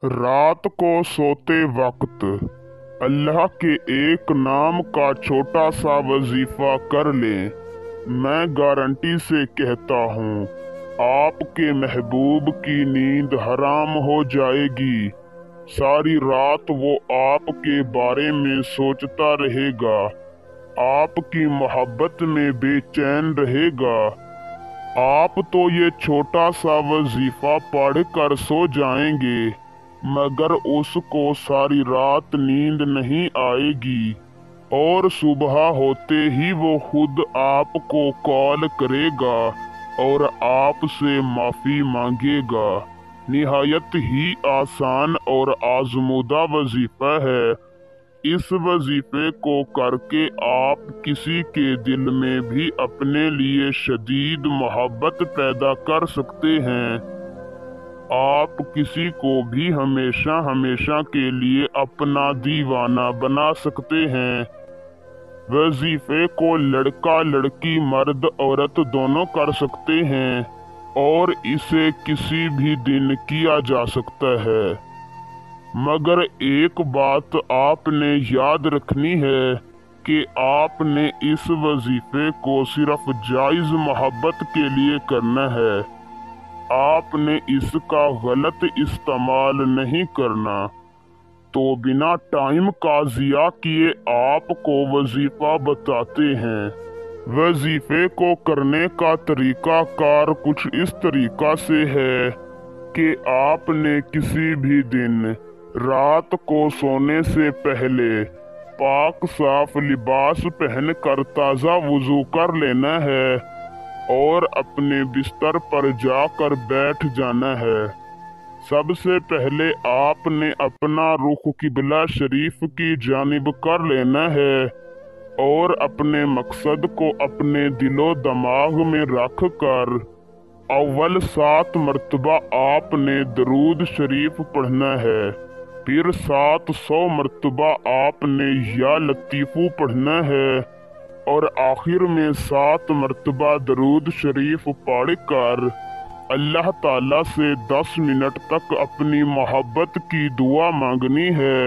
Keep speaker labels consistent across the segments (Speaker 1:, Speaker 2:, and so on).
Speaker 1: रात को सोते वक्त अल्लाह के एक नाम का छोटा सा वजीफा कर लें। मैं गारंटी से कहता हूँ आपके महबूब की नींद हराम हो जाएगी। सारी रात वो आपके बारे में सोचता रहेगा, आपकी मोहब्बत में बेचैन रहेगा। आप तो ये छोटा सा वजीफा पढ़ कर सो जाएंगे, मगर उसको सारी रात नींद नहीं आएगी और सुबह होते ही वो खुद आपको कॉल करेगा और आपसे माफ़ी मांगेगा। निहायत ही आसान और आजमूदा वजीफा है। इस वजीफे को करके आप किसी के दिल में भी अपने लिए शदीद मोहब्बत पैदा कर सकते हैं। आप किसी को भी हमेशा हमेशा के लिए अपना दीवाना बना सकते हैं। वजीफे को लड़का लड़की मर्द औरत दोनों कर सकते हैं और इसे किसी भी दिन किया जा सकता है। मगर एक बात आपने याद रखनी है कि आपने इस वजीफे को सिर्फ जायज़ मोहब्बत के लिए करना है। आपने इसका गलत इस्तेमाल नहीं करना। तो बिना टाइम का ज़िया किए आपको वजीफा बताते हैं। वजीफे को करने का तरीका कार कुछ इस तरीका से है कि आपने किसी भी दिन रात को सोने से पहले पाक साफ लिबास पहनकर ताज़ा वुज़ू कर लेना है और अपने बिस्तर पर जाकर बैठ जाना है। सबसे पहले आपने अपना रुख किबला शरीफ की जानिब कर लेना है और अपने मकसद को अपने दिलो दिमाग में रख कर अव्वल 7 मरतबा आपने दरूद शरीफ पढ़ना है। फिर 700 मरतबा आपने या लतीफ़ू पढ़ना है और आखिर में 7 मरतबा दरूद शरीफ पढ़ कर अल्लाह ताला से 10 मिनट तक अपनी मोहब्बत की दुआ मांगनी है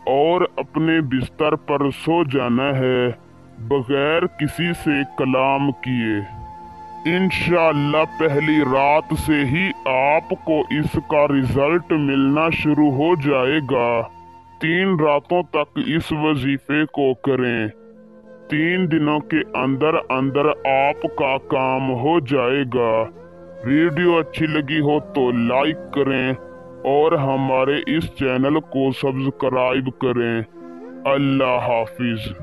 Speaker 1: और अपने बिस्तर पर सो जाना है बगैर किसी से कलाम किए। इंशाअल्लाह पहली रात से ही आपको इसका रिजल्ट मिलना शुरू हो जाएगा। 3 रातों तक इस वजीफे को करें। 3 दिनों के अंदर अंदर आपका काम हो जाएगा। वीडियो अच्छी लगी हो तो लाइक करें और हमारे इस चैनल को सब्सक्राइब करें। अल्लाह हाफिज।